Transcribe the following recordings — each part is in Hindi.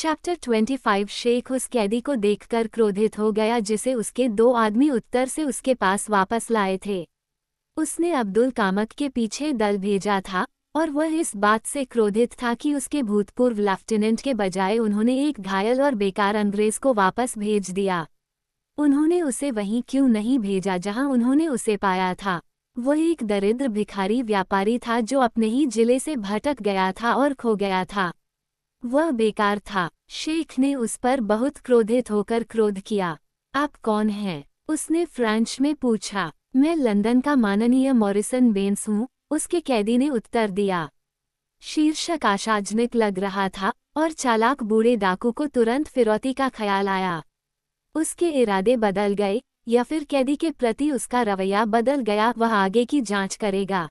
चैप्टर 25 शेख उस कैदी को देखकर क्रोधित हो गया जिसे उसके 2 आदमी उत्तर से उसके पास वापस लाए थे। उसने अब्दुल कामक के पीछे दल भेजा था और वह इस बात से क्रोधित था कि उसके भूतपूर्व लेफ्टिनेंट के बजाय उन्होंने एक घायल और बेकार अंग्रेज को वापस भेज दिया। उन्होंने उसे वहीं क्यों नहीं भेजा जहां उन्होंने उसे पाया था। वह एक दरिद्र भिखारी व्यापारी था जो अपने ही जिले से भटक गया था और खो गया था। वह बेकार था। शेख ने उस पर बहुत क्रोधित होकर क्रोध किया। आप कौन हैं? उसने फ्रेंच में पूछा। मैं लंदन का माननीय मॉरिसन बेंस हूँ, उसके कैदी ने उत्तर दिया। शीर्षक आशाजनक लग रहा था और चालाक बूढ़े डाकू को तुरंत फिरौती का ख्याल आया। उसके इरादे बदल गए या फिर कैदी के प्रति उसका रवैया बदल गया। वह आगे की जांच करेगा।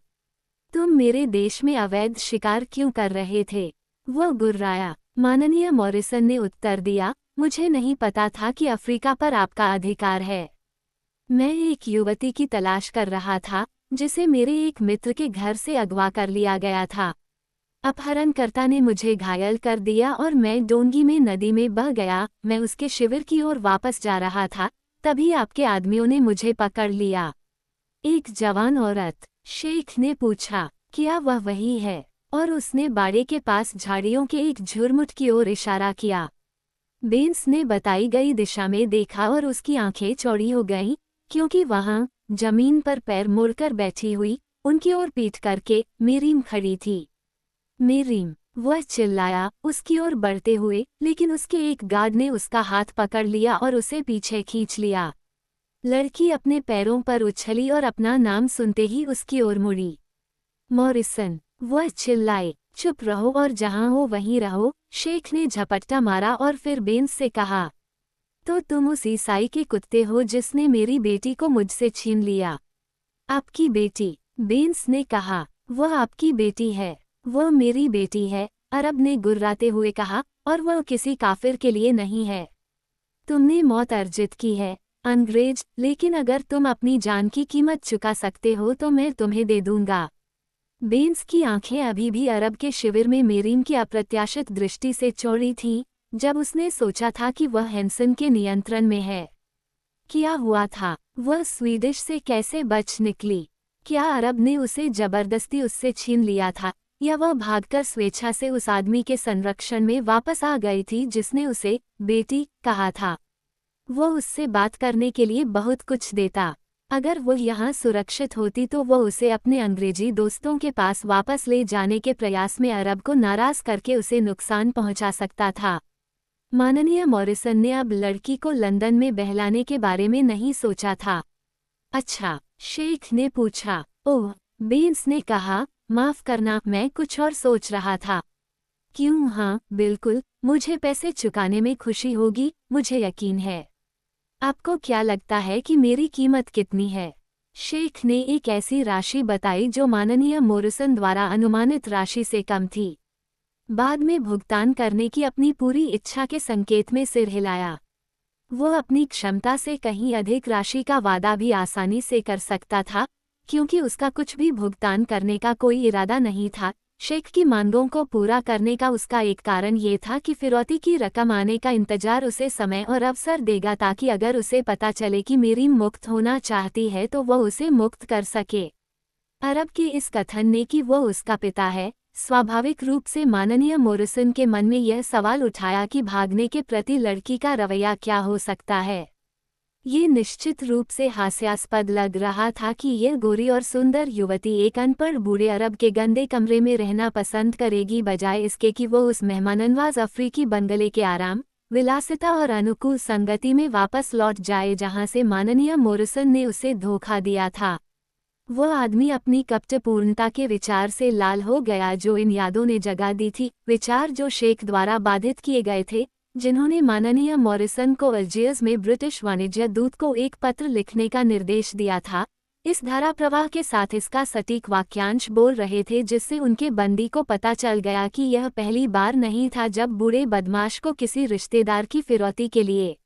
तुम मेरे देश में अवैध शिकार क्यों कर रहे थे? वह गुर्राया। माननीय मॉरिसन ने उत्तर दिया, मुझे नहीं पता था कि अफ्रीका पर आपका अधिकार है। मैं एक युवती की तलाश कर रहा था जिसे मेरे एक मित्र के घर से अगवा कर लिया गया था। अपहरणकर्ता ने मुझे घायल कर दिया और मैं डोंगी में नदी में बह गया। मैं उसके शिविर की ओर वापस जा रहा था, तभी आपके आदमियों ने मुझे पकड़ लिया। एक जवान औरत? शेख ने पूछा। क्या वह वही है? और उसने बाड़े के पास झाड़ियों के एक झुरमुट की ओर इशारा किया। बेंस ने बताई गई दिशा में देखा और उसकी आंखें चौड़ी हो गईं, क्योंकि वहां जमीन पर पैर मोड़कर बैठी हुई, उनकी ओर पीठ करके मेरीम खड़ी थी। मेरीम! वह चिल्लाया उसकी ओर बढ़ते हुए, लेकिन उसके एक गार्ड ने उसका हाथ पकड़ लिया और उसे पीछे खींच लिया। लड़की अपने पैरों पर उछली और अपना नाम सुनते ही उसकी ओर मुड़ी। मॉरिसन! वह चिल्लाए। चुप रहो और जहां हो वहीं रहो। शेख ने झपट्टा मारा और फिर बेंस से कहा, तो तुम उस ईसाई के कुत्ते हो जिसने मेरी बेटी को मुझसे छीन लिया। आपकी बेटी? बेंस ने कहा। वह आपकी बेटी है। वह मेरी बेटी है, अरब ने गुर्राते हुए कहा, और वह किसी काफिर के लिए नहीं है। तुमने मौत अर्जित की है, अंग्रेज, लेकिन अगर तुम अपनी जान की कीमत चुका सकते हो तो मैं तुम्हें दे दूंगा। बेंस की आंखें अभी भी अरब के शिविर में मेरीम की अप्रत्याशित दृष्टि से चौड़ी थीं, जब उसने सोचा था कि वह हैंसन के नियंत्रण में है। क्या हुआ था? वह स्वीडिश से कैसे बच निकली? क्या अरब ने उसे जबरदस्ती उससे छीन लिया था, या वह भागकर स्वेच्छा से उस आदमी के संरक्षण में वापस आ गई थी जिसने उसे बेटी कहा था? वह उससे बात करने के लिए बहुत कुछ देता। अगर वह यहाँ सुरक्षित होती तो वह उसे अपने अंग्रेजी दोस्तों के पास वापस ले जाने के प्रयास में अरब को नाराज करके उसे नुकसान पहुंचा सकता था। माननीय मॉरिसन ने अब लड़की को लंदन में बहलाने के बारे में नहीं सोचा था। अच्छा? शेख ने पूछा। ओह, बेंस ने कहा, माफ करना, मैं कुछ और सोच रहा था। क्यों? हाँ बिल्कुल, मुझे पैसे चुकाने में खुशी होगी, मुझे यकीन है। आपको क्या लगता है कि मेरी कीमत कितनी है? शेख ने एक ऐसी राशि बताई जो माननीय मॉरिसन द्वारा अनुमानित राशि से कम थी। बाद में भुगतान करने की अपनी पूरी इच्छा के संकेत में सिर हिलाया। वह अपनी क्षमता से कहीं अधिक राशि का वादा भी आसानी से कर सकता था, क्योंकि उसका कुछ भी भुगतान करने का कोई इरादा नहीं था। शेख की मांगों को पूरा करने का उसका एक कारण ये था कि फिरौती की रकम आने का इंतजार उसे समय और अवसर देगा, ताकि अगर उसे पता चले कि मेरीम मुक्त होना चाहती है तो वह उसे मुक्त कर सके। अरब के इस कथन ने कि वह उसका पिता है, स्वाभाविक रूप से माननीय मॉरिसन के मन में यह सवाल उठाया कि भागने के प्रति लड़की का रवैया क्या हो सकता है। ये निश्चित रूप से हास्यास्पद लग रहा था कि यह गोरी और सुंदर युवती एक अनपढ़ बूढ़े अरब के गंदे कमरे में रहना पसंद करेगी, बजाय इसके कि वो उस मेहमाननवाज अफ्रीकी बंगले के आराम, विलासिता और अनुकूल संगति में वापस लौट जाए जहां से माननीय मॉरिसन ने उसे धोखा दिया था। वह आदमी अपनी कपटपूर्णता के विचार से लाल हो गया जो इन यादों ने जगा दी थी, विचार जो शेख द्वारा बाधित किए गए थे, जिन्होंने माननीय मॉरिसन को अल्जियर्स में ब्रिटिश वाणिज्य दूत को एक पत्र लिखने का निर्देश दिया था। इस धारा प्रवाह के साथ इसका सटीक वाक्यांश बोल रहे थे, जिससे उनके बंदी को पता चल गया कि यह पहली बार नहीं था जब बूढ़े बदमाश को किसी रिश्तेदार की फिरौती के लिए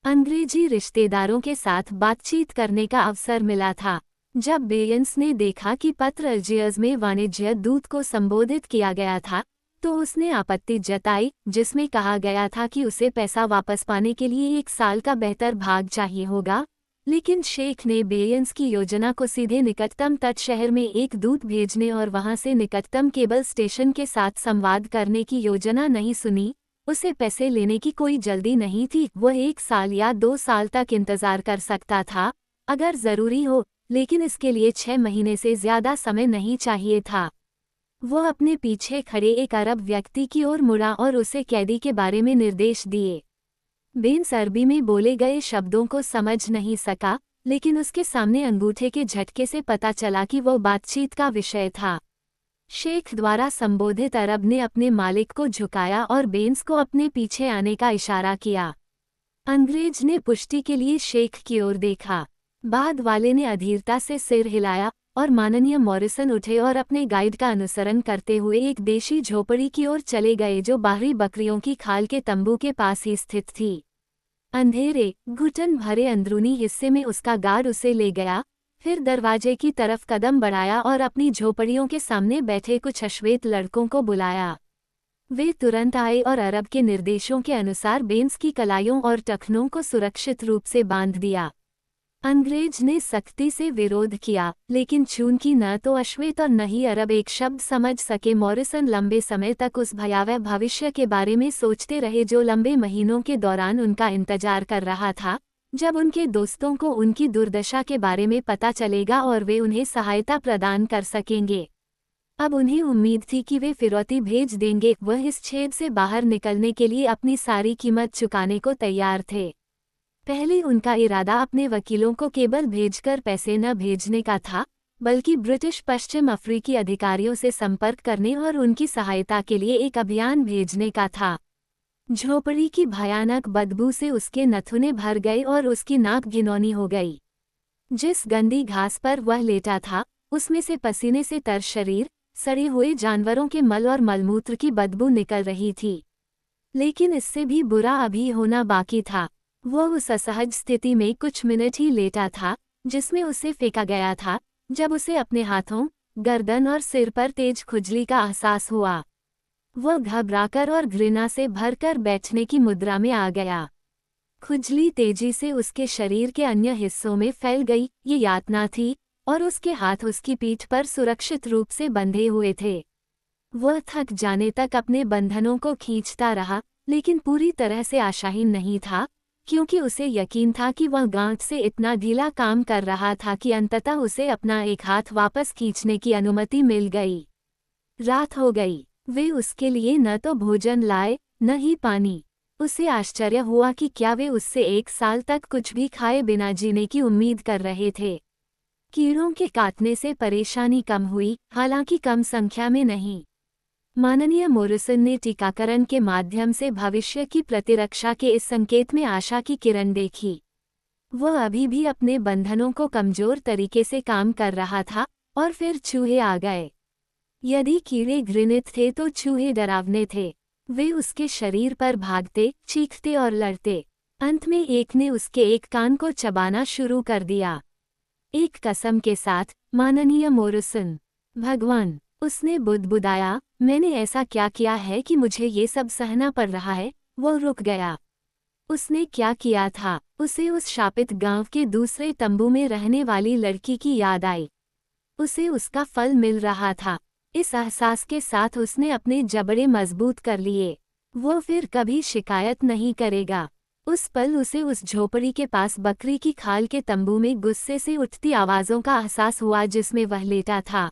अंग्रेजी रिश्तेदारों के साथ बातचीत करने का अवसर मिला था। जब बेयंस ने देखा कि पत्र अल्जियर्स में वाणिज्य दूत को संबोधित किया गया था, तो उसने आपत्ति जताई, जिसमें कहा गया था कि उसे पैसा वापस पाने के लिए 1 साल का बेहतर भाग चाहिए होगा। लेकिन शेख ने बेयंस की योजना को सीधे निकटतम तट शहर में एक दूत भेजने और वहां से निकटतम केबल स्टेशन के साथ संवाद करने की योजना नहीं सुनी। उसे पैसे लेने की कोई जल्दी नहीं थी, वह 1 साल या 2 साल तक इंतजार कर सकता था अगर जरूरी हो, लेकिन इसके लिए 6 महीने से ज्यादा समय नहीं चाहिए था। वह अपने पीछे खड़े एक अरब व्यक्ति की ओर मुड़ा और उसे कैदी के बारे में निर्देश दिए। बेंस अरबी में बोले गए शब्दों को समझ नहीं सका, लेकिन उसके सामने अंगूठे के झटके से पता चला कि वह बातचीत का विषय था। शेख द्वारा संबोधित अरब ने अपने मालिक को झुकाया और बेंस को अपने पीछे आने का इशारा किया। अंग्रेज ने पुष्टि के लिए शेख की ओर देखा। बाद वाले ने अधीरता से सिर हिलाया और माननीय मॉरिसन उठे और अपने गाइड का अनुसरण करते हुए एक देशी झोपड़ी की ओर चले गए जो बाहरी बकरियों की खाल के तंबू के पास ही स्थित थी। अंधेरे, घुटन भरे अंदरूनी हिस्से में उसका गार्ड उसे ले गया, फिर दरवाजे की तरफ कदम बढ़ाया और अपनी झोपड़ियों के सामने बैठे कुछ अश्वेत लड़कों को बुलाया। वे तुरंत आए और अरब के निर्देशों के अनुसार बेंस की कलाइयों और टखनों को सुरक्षित रूप से बांध दिया। अंग्रेज ने सख्ती से विरोध किया, लेकिन चूंकि न तो अश्वेत और न ही अरब एक शब्द समझ सके, मॉरिसन लंबे समय तक उस भयावह भविष्य के बारे में सोचते रहे जो लंबे महीनों के दौरान उनका इंतजार कर रहा था, जब उनके दोस्तों को उनकी दुर्दशा के बारे में पता चलेगा और वे उन्हें सहायता प्रदान कर सकेंगे। अब उन्हें उम्मीद थी कि वे फिरौती भेज देंगे। वह इस छेद से बाहर निकलने के लिए अपनी सारी कीमत चुकाने को तैयार थे। पहले उनका इरादा अपने वकीलों को केवल भेजकर पैसे न भेजने का था, बल्कि ब्रिटिश पश्चिम अफ्रीकी अधिकारियों से संपर्क करने और उनकी सहायता के लिए एक अभियान भेजने का था। झोपड़ी की भयानक बदबू से उसके नथुने भर गए और उसकी नाक घिनौनी हो गई। जिस गंदी घास पर वह लेटा था, उसमें से पसीने से तर शरीर, सड़े हुए जानवरों के मल और मलमूत्र की बदबू निकल रही थी। लेकिन इससे भी बुरा अभी होना बाकी था। वह उस असहज स्थिति में कुछ मिनट ही लेटा था जिसमें उसे फेंका गया था, जब उसे अपने हाथों, गर्दन और सिर पर तेज खुजली का एहसास हुआ। वह घबराकर और घृणा से भरकर बैठने की मुद्रा में आ गया। खुजली तेजी से उसके शरीर के अन्य हिस्सों में फैल गई। ये यातना थी, और उसके हाथ उसकी पीठ पर सुरक्षित रूप से बंधे हुए थे। वह थक जाने तक अपने बंधनों को खींचता रहा, लेकिन पूरी तरह से आशाहीन नहीं था, क्योंकि उसे यकीन था कि वह गांठ से इतना ढीला काम कर रहा था कि अंततः उसे अपना एक हाथ वापस खींचने की अनुमति मिल गई। रात हो गई। वे उसके लिए न तो भोजन लाए, न ही पानी। उसे आश्चर्य हुआ कि क्या वे उससे 1 साल तक कुछ भी खाए बिना जीने की उम्मीद कर रहे थे। कीड़ों के काटने से परेशानी कम हुई, हालांकि कम संख्या में नहीं। माननीय मॉरिसन ने टीकाकरण के माध्यम से भविष्य की प्रतिरक्षा के इस संकेत में आशा की किरण देखी। वह अभी भी अपने बंधनों को कमजोर तरीके से काम कर रहा था, और फिर चूहे आ गए। यदि कीड़े घृणित थे तो चूहे डरावने थे। वे उसके शरीर पर भागते, चीखते और लड़ते। अंत में एक ने उसके एक कान को चबाना शुरू कर दिया। एक कसम के साथ, माननीय मॉरिसन, भगवान, उसने बुदबुदाया, मैंने ऐसा क्या किया है कि मुझे ये सब सहना पड़ रहा है। वो रुक गया। उसने क्या किया था? उसे उस शापित गांव के दूसरे तंबू में रहने वाली लड़की की याद आई। उसे उसका फल मिल रहा था। इस एहसास के साथ उसने अपने जबड़े मजबूत कर लिए। वो फिर कभी शिकायत नहीं करेगा। उस पल उसे उस झोपड़ी के पास बकरी की खाल के तंबू में गुस्से से उठती आवाज़ों का एहसास हुआ जिसमें वह लेटा था।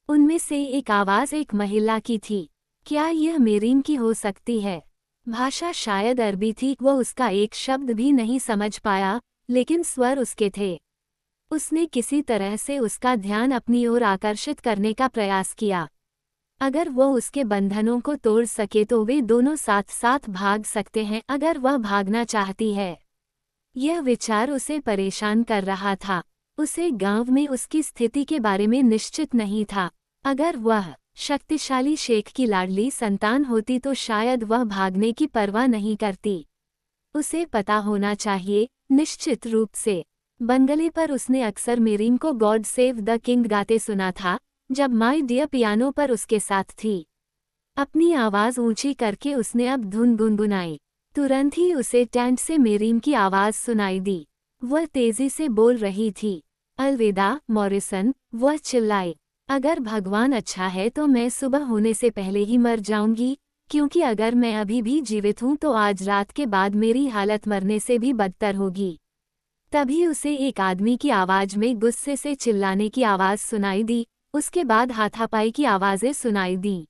उनमें से एक आवाज़ एक महिला की थी। क्या यह मेरीन की हो सकती है? भाषा शायद अरबी थी। वह उसका एक शब्द भी नहीं समझ पाया, लेकिन स्वर उसके थे। उसने किसी तरह से उसका ध्यान अपनी ओर आकर्षित करने का प्रयास किया। अगर वह उसके बंधनों को तोड़ सके तो वे दोनों साथ साथ भाग सकते हैं अगर वह भागना चाहती है। यह विचार उसे परेशान कर रहा था। उसे गांव में उसकी स्थिति के बारे में निश्चित नहीं था। अगर वह शक्तिशाली शेख की लाडली संतान होती तो शायद वह भागने की परवाह नहीं करती। उसे पता होना चाहिए, निश्चित रूप से। बंगले पर उसने अक्सर मेरीन को गॉड सेव द किंग गाते सुना था, जब माय डियर पियानो पर उसके साथ थी। अपनी आवाज़ ऊंची करके उसने अब धुन गुनगुनाई। तुरंत ही उसे टेंट से मेरीम की आवाज़ सुनाई दी। वह तेजी से बोल रही थी, अलविदा मॉरिसन। वह चिल्लाई, अगर भगवान अच्छा है तो मैं सुबह होने से पहले ही मर जाऊंगी, क्योंकि अगर मैं अभी भी जीवित हूं तो आज रात के बाद मेरी हालत मरने से भी बदतर होगी। तभी उसे एक आदमी की आवाज़ में गुस्से से चिल्लाने की आवाज़ सुनाई दी। उसके बाद हाथापाई की आवाज़ें सुनाई दीं।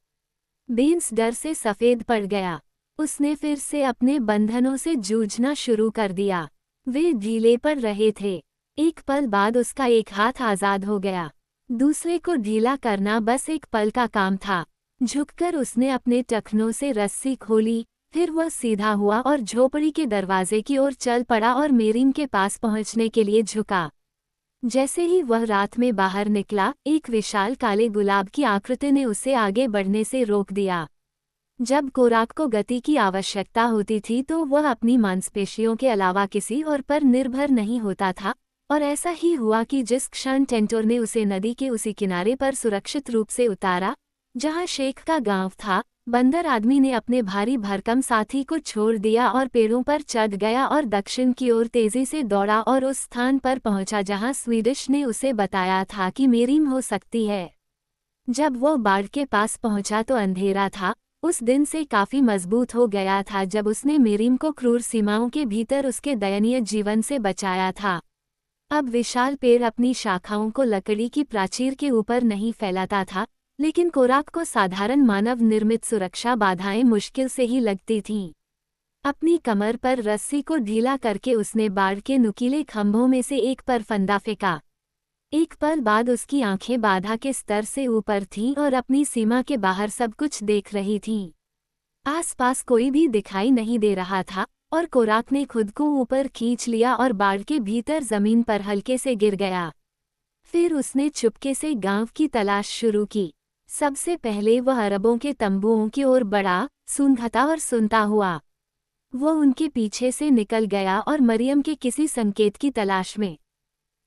बेंस डर से सफ़ेद पड़ गया। उसने फिर से अपने बंधनों से जूझना शुरू कर दिया। वे ढीले पड़ रहे थे। एक पल बाद उसका एक हाथ आज़ाद हो गया। दूसरे को ढीला करना बस एक पल का काम था। झुककर उसने अपने टखनों से रस्सी खोली, फिर वह सीधा हुआ और झोपड़ी के दरवाजे की ओर चल पड़ा और मेरीम के पास पहुंचने के लिए झुका। जैसे ही वह रात में बाहर निकला, एक विशाल काले गुलाब की आकृति ने उसे आगे बढ़ने से रोक दिया। जब कोराक को गति की आवश्यकता होती थी तो वह अपनी मांसपेशियों के अलावा किसी और पर निर्भर नहीं होता था, और ऐसा ही हुआ कि जिस क्षण टेंटोर ने उसे नदी के उसी किनारे पर सुरक्षित रूप से उतारा जहां शेख का गांव था, बंदर आदमी ने अपने भारी भरकम साथी को छोड़ दिया और पेड़ों पर चढ़ गया और दक्षिण की ओर तेजी से दौड़ा और उस स्थान पर पहुंचा जहां स्वीडिश ने उसे बताया था कि मेरीम हो सकती है। जब वह बाड़ के पास पहुंचा तो अंधेरा था। उस दिन से काफी मजबूत हो गया था जब उसने मेरीम को क्रूर सीमाओं के भीतर उसके दयनीय जीवन से बचाया था। अब विशाल पेड़ अपनी शाखाओं को लकड़ी की प्राचीर के ऊपर नहीं फैलाता था, लेकिन कोराक को साधारण मानव निर्मित सुरक्षा बाधाएं मुश्किल से ही लगती थीं। अपनी कमर पर रस्सी को ढीला करके उसने बाड़ के नुकीले खंभों में से एक पर फंदा फेंका। एक पल बाद उसकी आंखें बाधा के स्तर से ऊपर थीं और अपनी सीमा के बाहर सब कुछ देख रही थीं। आसपास कोई भी दिखाई नहीं दे रहा था और कोराक ने खुद को ऊपर खींच लिया और बाड़ के भीतर जमीन पर हल्के से गिर गया। फिर उसने चुपके से गांव की तलाश शुरू की। सबसे पहले वह अरबों के तंबुओं की ओर बढ़ा, सूंघता और सुनता हुआ। वह उनके पीछे से निकल गया और मरियम के किसी संकेत की तलाश में।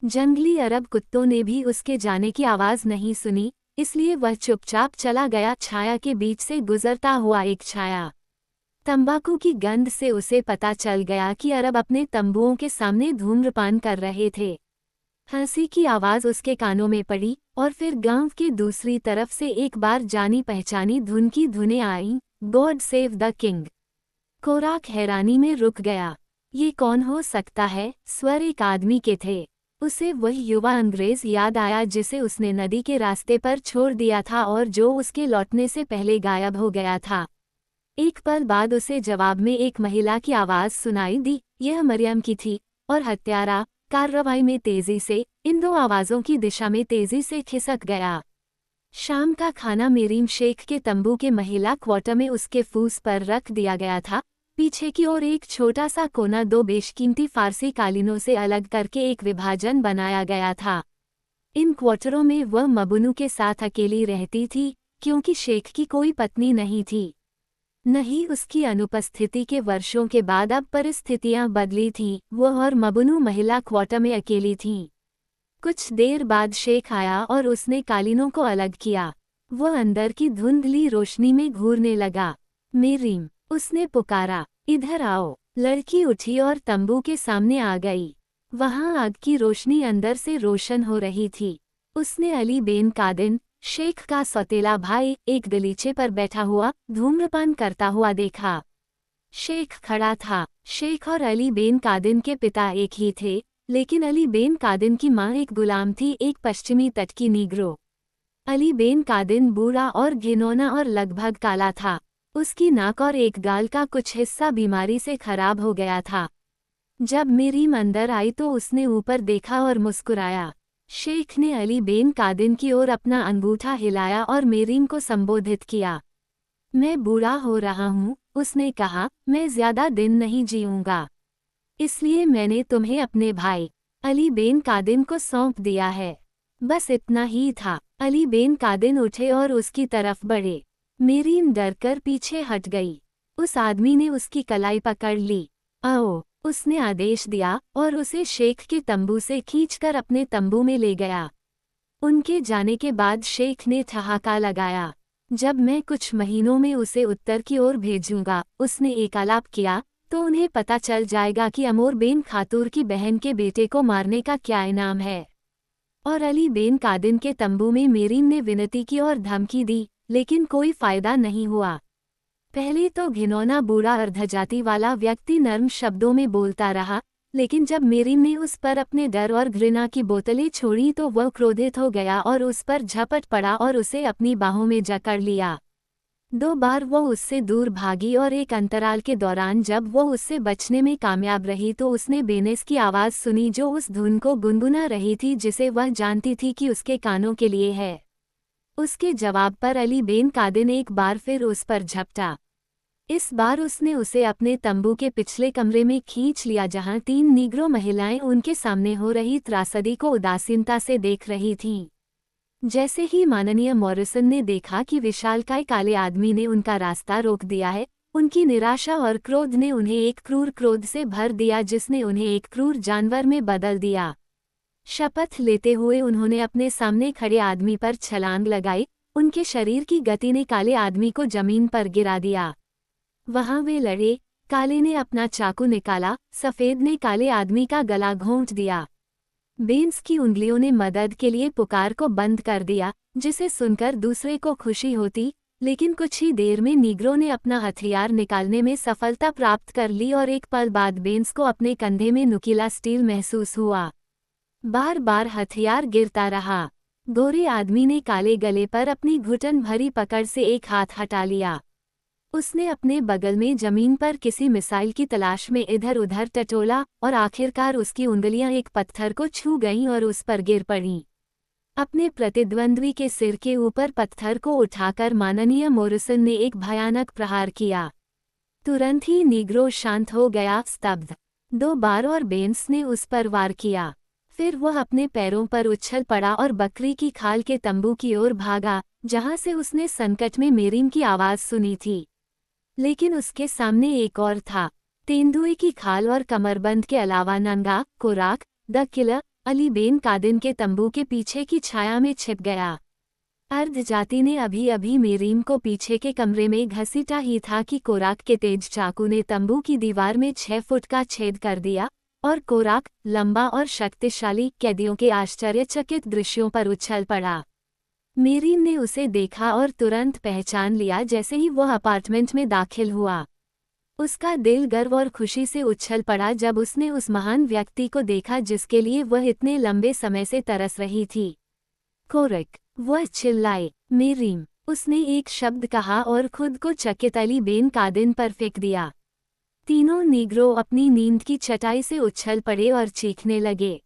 जंगली अरब कुत्तों ने भी उसके जाने की आवाज़ नहीं सुनी, इसलिए वह चुपचाप चला गया। छाया के बीच से गुजरता हुआ एक छाया। तंबाकू की गंध से उसे पता चल गया कि अरब अपने तंबुओं के सामने धूम्रपान कर रहे थे। हंसी की आवाज़ उसके कानों में पड़ी और फिर गांव की दूसरी तरफ से एक बार जानी पहचानी धुन की धुनें आईं, God save the king. Korak हैरानी में रुक गया। ये कौन हो सकता है? स्वर एक आदमी के थे। उसे वही युवा अंग्रेज याद आया जिसे उसने नदी के रास्ते पर छोड़ दिया था और जो उसके लौटने से पहले गायब हो गया था। एक पल बाद उसे जवाब में एक महिला की आवाज़ सुनाई दी। यह मरियम की थी, और हत्यारा कार्रवाई में तेजी से इन दो आवाज़ों की दिशा में तेजी से खिसक गया। शाम का खाना मेरीम शेख के तंबू के महिला क्वार्टर में उसके फूस पर रख दिया गया था। पीछे की ओर एक छोटा सा कोना दो बेशकीमती फारसी कालीनों से अलग करके एक विभाजन बनाया गया था। इन क्वार्टरों में वह मबुनू के साथ अकेली रहती थी, क्योंकि शेख की कोई पत्नी नहीं थी। नहीं, उसकी अनुपस्थिति के वर्षों के बाद अब परिस्थितियां बदली थीं। वह और मबुनू महिला क्वार्टर में अकेली थीं। कुछ देर बाद शेख आया और उसने कालीनों को अलग किया। वह अंदर की धुंधली रोशनी में घूरने लगा। मेरीम, उसने पुकारा, इधर आओ। लड़की उठी और तंबू के सामने आ गई। वहां आग की रोशनी अंदर से रोशन हो रही थी। उसने अली बेन कादिन, शेख का सौतेला भाई, एक गलीचे पर बैठा हुआ धूम्रपान करता हुआ देखा। शेख खड़ा था। शेख और अली बेन कादिन के पिता एक ही थे, लेकिन अली बेन कादिन की मां एक गुलाम थी, एक पश्चिमी तट की नीग्रो। अली बेन कादिन बूढ़ा और घिनौना और लगभग काला था। उसकी नाक और एक गाल का कुछ हिस्सा बीमारी से खराब हो गया था। जब मेरीम अंदर आई तो उसने ऊपर देखा और मुस्कुराया। शेख ने अली बेन कादिन की ओर अपना अंगूठा हिलाया और मेरीम को संबोधित किया। मैं बूढ़ा हो रहा हूँ, उसने कहा, मैं ज्यादा दिन नहीं जीऊंगा, इसलिए मैंने तुम्हें अपने भाई अली बेन कादिन को सौंप दिया है। बस इतना ही था। अली बेन कादिन उठे और उसकी तरफ बढ़े। मेरीम डरकर पीछे हट गई। उस आदमी ने उसकी कलाई पकड़ ली। आओ, उसने आदेश दिया और उसे शेख के तंबू से खींचकर अपने तंबू में ले गया। उनके जाने के बाद शेख ने ठहाका लगाया। जब मैं कुछ महीनों में उसे उत्तर की ओर भेजूंगा, उसने एक आलाप किया, तो उन्हें पता चल जाएगा कि अमोर बेन खातूर की बहन के बेटे को मारने का क्या इनाम है। और अली बेन कादिन के तंबू में मेरीम ने विनती की और धमकी दी, लेकिन कोई फायदा नहीं हुआ। पहले तो घिनौना बूढ़ा अर्धजाति वाला व्यक्ति नर्म शब्दों में बोलता रहा, लेकिन जब मेरीम ने उस पर अपने डर और घृणा की बोतलें छोड़ी तो वह क्रोधित हो गया और उस पर झपट पड़ा और उसे अपनी बाहों में जकड़ लिया। 2 बार वो उससे दूर भागी और एक अंतराल के दौरान जब वो उससे बचने में कामयाब रही तो उसने बेनेस की आवाज़ सुनी जो उस धुन को गुनगुना रही थी जिसे वह जानती थी कि उसके कानों के लिए है। उसके जवाब पर अली बेन कादिन एक बार फिर उस पर झपटा। इस बार उसने उसे अपने तंबू के पिछले कमरे में खींच लिया जहां 3 नीग्रो महिलाएं उनके सामने हो रही त्रासदी को उदासीनता से देख रही थीं। जैसे ही माननीय मॉरिसन ने देखा कि विशालकाय काले आदमी ने उनका रास्ता रोक दिया है, उनकी निराशा और क्रोध ने उन्हें एक क्रूर क्रोध से भर दिया जिसने उन्हें एक क्रूर जानवर में बदल दिया। शपथ लेते हुए उन्होंने अपने सामने खड़े आदमी पर छलांग लगाई। उनके शरीर की गति ने काले आदमी को जमीन पर गिरा दिया। वहां वे लड़े। काले ने अपना चाकू निकाला, सफेद ने काले आदमी का गला घोंट दिया। बेन्स की उंगलियों ने मदद के लिए पुकार को बंद कर दिया, जिसे सुनकर दूसरे को खुशी होती, लेकिन कुछ ही देर में नीग्रो ने अपना हथियार निकालने में सफलता प्राप्त कर ली और एक पल बाद बेन्स को अपने कंधे में नुकीला स्टील महसूस हुआ। बार बार हथियार गिरता रहा। गोरे आदमी ने काले गले पर अपनी घुटन भरी पकड़ से एक हाथ हटा लिया। उसने अपने बगल में जमीन पर किसी मिसाइल की तलाश में इधर उधर टटोला और आखिरकार उसकी उंगलियां एक पत्थर को छू गईं और उस पर गिर पड़ीं। अपने प्रतिद्वंद्वी के सिर के ऊपर पत्थर को उठाकर माननीय मॉरिसन ने एक भयानक प्रहार किया। तुरंत ही नीग्रो शांत हो गया, स्तब्ध। 2 बार और बेन्स ने उस पर वार किया। फिर वह अपने पैरों पर उछल पड़ा और बकरी की खाल के तंबू की ओर भागा, जहां से उसने संकट में मेरीम की आवाज़ सुनी थी। लेकिन उसके सामने एक और था। तेंदुए की खाल और कमरबंद के अलावा नंगा Korak the killer Ali Ben कादिन के तंबू के पीछे की छाया में छिप गया। अर्धजाति ने अभी अभी मेरीम को पीछे के कमरे में घसीटा ही था कि कोराक के तेज चाकू ने तंबू की दीवार में 6 फुट का छेद कर दिया और कोराक लंबा और शक्तिशाली कैदियों के आश्चर्यचकित दृश्यों पर उछल पड़ा। मेरीम ने उसे देखा और तुरंत पहचान लिया जैसे ही वह अपार्टमेंट में दाखिल हुआ। उसका दिल गर्व और खुशी से उछल पड़ा जब उसने उस महान व्यक्ति को देखा जिसके लिए वह इतने लंबे समय से तरस रही थी। कोरक! वह चिल्लाए। मेरीम! उसने एक शब्द कहा और खुद को चकित अली बेन कादिन पर फेंक दिया। तीनों नीग्रो अपनी नींद की चटाई से उछल पड़े और चीखने लगे।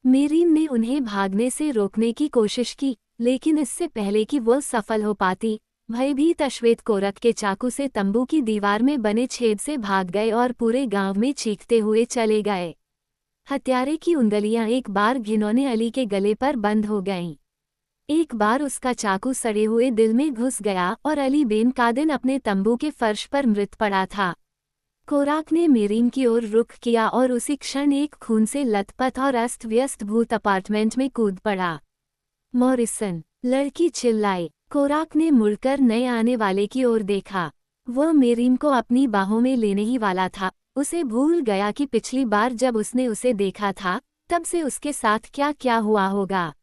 मेरीम ने उन्हें भागने से रोकने की कोशिश की, लेकिन इससे पहले कि वह सफल हो पाती, भयभीत अश्वेत कोरक के चाकू से तंबू की दीवार में बने छेद से भाग गए और पूरे गांव में चीखते हुए चले गए। हत्यारे की उंगलियां एक बार घिनौने अली के गले पर बंद हो गईं। एक बार उसका चाकू सड़े हुए दिल में घुस गया और अली बेन कादिन अपने तंबू के फर्श पर मृत पड़ा था। कोराक ने मेरीम की ओर रुख किया और उसी क्षण एक खून से लथपथ और अस्त व्यस्त भूत अपार्टमेंट में कूद पड़ा। मॉरिसन! लड़की चिल्लाई। कोराक ने मुड़कर नए आने वाले की ओर देखा। वह मेरीम को अपनी बाहों में लेने ही वाला था। उसे भूल गया कि पिछली बार जब उसने उसे देखा था, तब से उसके साथ क्या क्या हुआ होगा।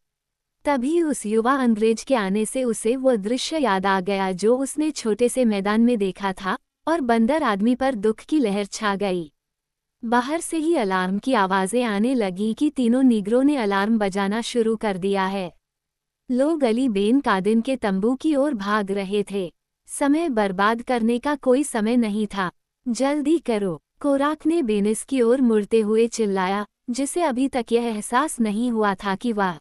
तभी उस युवा अंग्रेज के आने से उसे वह दृश्य याद आ गया जो उसने छोटे से मैदान में देखा था, और बंदर आदमी पर दुख की लहर छा गई। बाहर से ही अलार्म की आवाज़ें आने लगी कि तीनों नीग्रो ने अलार्म बजाना शुरू कर दिया है। लोग अली बेन कादिन के तंबू की ओर भाग रहे थे। समय बर्बाद करने का कोई समय नहीं था। जल्दी करो! कोराक ने बेनिस की ओर मुड़ते हुए चिल्लाया, जिसे अभी तक यह एहसास नहीं हुआ था कि वह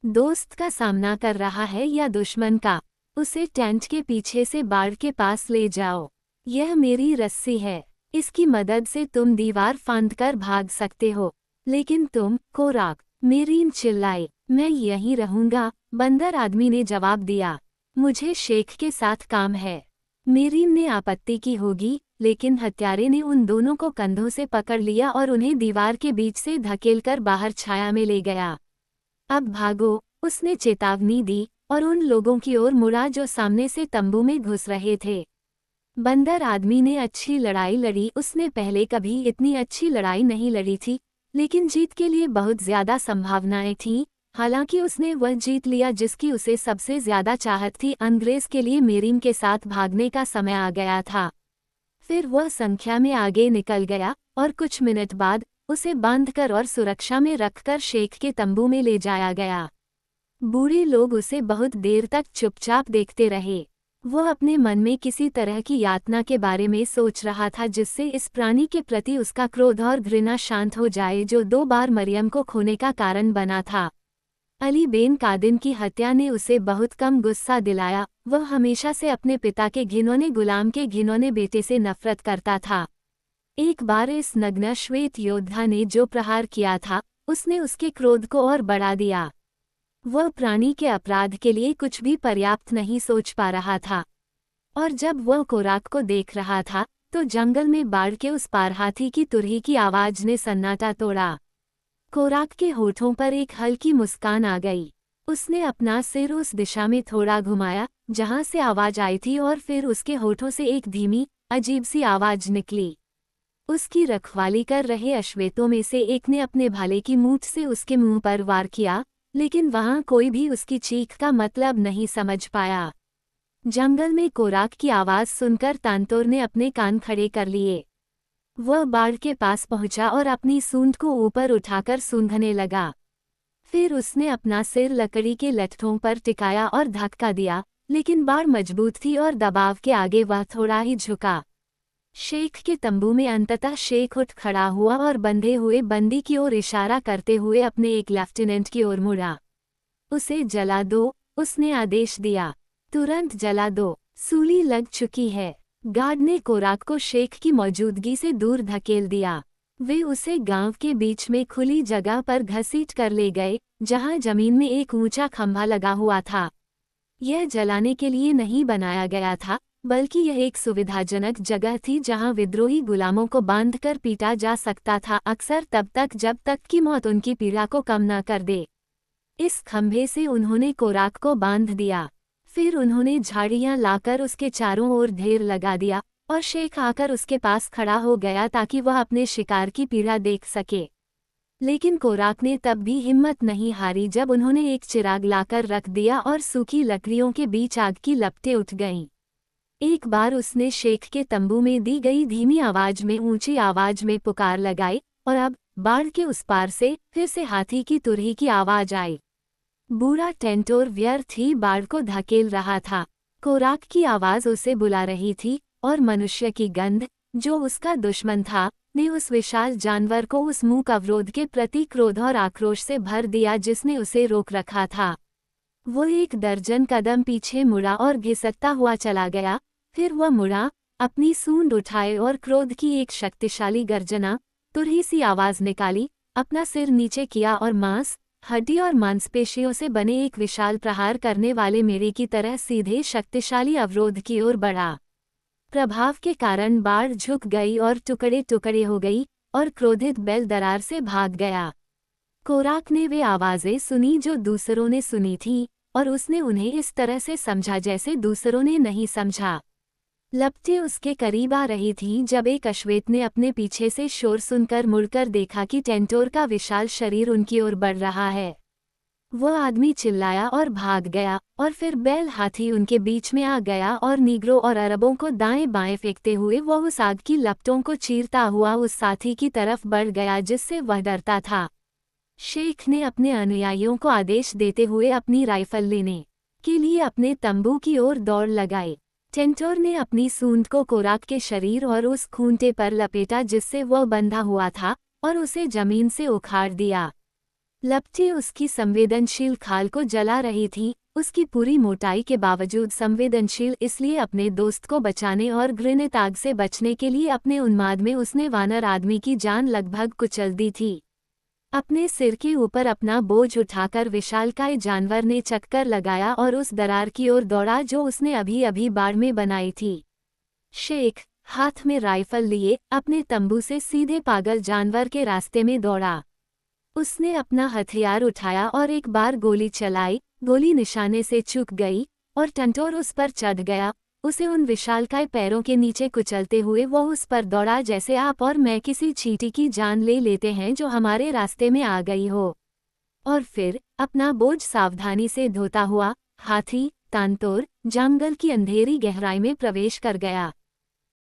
दोस्त का सामना कर रहा है या दुश्मन का। उसे टेंट के पीछे से बाड़ के पास ले जाओ। यह मेरी रस्सी है। इसकी मदद से तुम दीवार फांदकर भाग सकते हो। लेकिन तुम, कोराक! मेरीम चिल्लाई। मैं यहीं रहूंगा, बंदर आदमी ने जवाब दिया। मुझे शेख के साथ काम है। मेरीम ने आपत्ति की होगी, लेकिन हत्यारे ने उन दोनों को कंधों से पकड़ लिया और उन्हें दीवार के बीच से धकेलकर बाहर छाया में ले गया। अब भागो! उसने चेतावनी दी, और उन लोगों की ओर मुड़ा जो सामने से तंबू में घुस रहे थे। बंदर आदमी ने अच्छी लड़ाई लड़ी। उसने पहले कभी इतनी अच्छी लड़ाई नहीं लड़ी थी, लेकिन जीत के लिए बहुत ज्यादा संभावनाएं थीं। हालांकि उसने वह जीत लिया जिसकी उसे सबसे ज्यादा चाहत थी। अंग्रेज के लिए मेरिम के साथ भागने का समय आ गया था। फिर वह संख्या में आगे निकल गया और कुछ मिनट बाद उसे बांधकर और सुरक्षा में रखकर शेख के तंबू में ले जाया गया। बूढ़े लोग उसे बहुत देर तक चुपचाप देखते रहे। वह अपने मन में किसी तरह की यातना के बारे में सोच रहा था जिससे इस प्राणी के प्रति उसका क्रोध और घृणा शांत हो जाए जो 2 बार मरियम को खोने का कारण बना था। अली बेन कादिन की हत्या ने उसे बहुत कम गुस्सा दिलाया। वह हमेशा से अपने पिता के घिनौने गुलाम के घिनौने बेटे से नफरत करता था। एक बार इस नग्न श्वेत योद्धा ने जो प्रहार किया था, उसने उसके क्रोध को और बढ़ा दिया। वह प्राणी के अपराध के लिए कुछ भी पर्याप्त नहीं सोच पा रहा था। और जब वह कोराक को देख रहा था, तो जंगल में बाढ़ के उस पार हाथी की तुरही की आवाज ने सन्नाटा तोड़ा। कोराक के होठों पर एक हल्की मुस्कान आ गई। उसने अपना सिर उस दिशा में थोड़ा घुमाया जहां से आवाज आई थी और फिर उसके होठों से एक धीमी, अजीब सी आवाज निकली। उसकी रखवाली कर रहे अश्वेतों में से एक ने अपने भाले की मूठ से उसके मुंह पर वार किया, लेकिन वहां कोई भी उसकी चीख का मतलब नहीं समझ पाया। जंगल में कोराक की आवाज सुनकर तांतोर ने अपने कान खड़े कर लिए। वह बाढ़ के पास पहुंचा और अपनी सूंड को ऊपर उठाकर सूंघने लगा। फिर उसने अपना सिर लकड़ी के लट्ठों पर टिकाया और धक्का दिया, लेकिन बाढ़ मजबूत थी और दबाव के आगे वह थोड़ा ही झुका। शेख के तंबू में अंततः शेख उठ खड़ा हुआ और बंधे हुए बंदी की ओर इशारा करते हुए अपने एक लेफ्टिनेंट की ओर मुड़ा। उसे जला दो, उसने आदेश दिया। तुरंत जला दो, सूली लग चुकी है। गार्ड ने कोराक को शेख की मौजूदगी से दूर धकेल दिया। वे उसे गांव के बीच में खुली जगह पर घसीट कर ले गए, जहां जमीन में एक ऊंचा खंभा लगा हुआ था। यह जलाने के लिए नहीं बनाया गया था, बल्कि यह एक सुविधाजनक जगह थी जहां विद्रोही गुलामों को बांधकर पीटा जा सकता था, अक्सर तब तक जब तक कि मौत उनकी पीड़ा को कम न कर दे। इस खंभे से उन्होंने कोराक को बांध दिया। फिर उन्होंने झाड़ियां लाकर उसके चारों ओर ढेर लगा दिया और शेख आकर उसके पास खड़ा हो गया ताकि वह अपने शिकार की पीड़ा देख सके। लेकिन कोराक ने तब भी हिम्मत नहीं हारी जब उन्होंने एक चिराग लाकर रख दिया और सूखी लकड़ियों के बीच आग की लपटें उठ गईं। एक बार उसने शेख के तंबू में दी गई धीमी आवाज में ऊंची आवाज में पुकार लगाई, और अब बाढ़ के उस पार से फिर से हाथी की तुरही की आवाज आई। बूढ़ा टेंटोर व्यर्थ ही बाढ़ को धकेल रहा था। कोराक की आवाज उसे बुला रही थी, और मनुष्य की गंध, जो उसका दुश्मन था, ने उस विशाल जानवर को उस मूक अवरोध के प्रति क्रोध और आक्रोश से भर दिया जिसने उसे रोक रखा था। वो 1 दर्जन कदम पीछे मुड़ा और घिसकता हुआ चला गया। फिर वह मुड़ा, अपनी सूंड उठाए और क्रोध की एक शक्तिशाली गर्जना, तुरही सी आवाज निकाली, अपना सिर नीचे किया और मांस, हड्डी और मांसपेशियों से बने एक विशाल प्रहार करने वाले मेरे की तरह सीधे शक्तिशाली अवरोध की ओर बढ़ा। प्रभाव के कारण बाढ़ झुक गई और टुकड़े टुकड़े हो गई, और क्रोधित बैल दरार से भाग गया। कोराक ने वे आवाजें सुनी जो दूसरों ने सुनी थीं, और उसने उन्हें इस तरह से समझा जैसे दूसरों ने नहीं समझा। लपटें उसके करीब आ रही थीं जब एक अश्वेत ने अपने पीछे से शोर सुनकर मुड़कर देखा कि टेंटोर का विशाल शरीर उनकी ओर बढ़ रहा है। वह आदमी चिल्लाया और भाग गया, और फिर बैल हाथी उनके बीच में आ गया और नीग्रो और अरबों को दाएं बाएं फेंकते हुए वह उस आग की लपटों को चीरता हुआ उस साथी की तरफ बढ़ गया जिससे वह डरता था। शेख ने अपने अनुयायियों को आदेश देते हुए अपनी राइफल लेने के लिए अपने तंबू की ओर दौड़ लगाई। टेंटोर ने अपनी सूंड को कोराक के शरीर और उस खूंटे पर लपेटा जिससे वह बंधा हुआ था, और उसे जमीन से उखाड़ दिया। लपटें उसकी संवेदनशील खाल को जला रही थीं, उसकी पूरी मोटाई के बावजूद संवेदनशील इसलिए अपने दोस्त को बचाने और घृणित आग से बचने के लिए अपने उन्माद में उसने वानर आदमी की जान लगभग कुचल दी थी। अपने सिर के ऊपर अपना बोझ उठाकर विशालकाय जानवर ने चक्कर लगाया और उस दरार की ओर दौड़ा जो उसने अभी अभी बाड़ में बनाई थी। शेख, हाथ में राइफल लिए, अपने तंबू से सीधे पागल जानवर के रास्ते में दौड़ा। उसने अपना हथियार उठाया और एक बार गोली चलाई, गोली निशाने से चूक गई और टंटोर उस पर चढ़ गया। उसे उन विशालकाय पैरों के नीचे कुचलते हुए वो उस पर दौड़ा जैसे आप और मैं किसी चींटी की जान ले लेते हैं जो हमारे रास्ते में आ गई हो। और फिर अपना बोझ सावधानी से धोता हुआ हाथी तांतोर जंगल की अंधेरी गहराई में प्रवेश कर गया।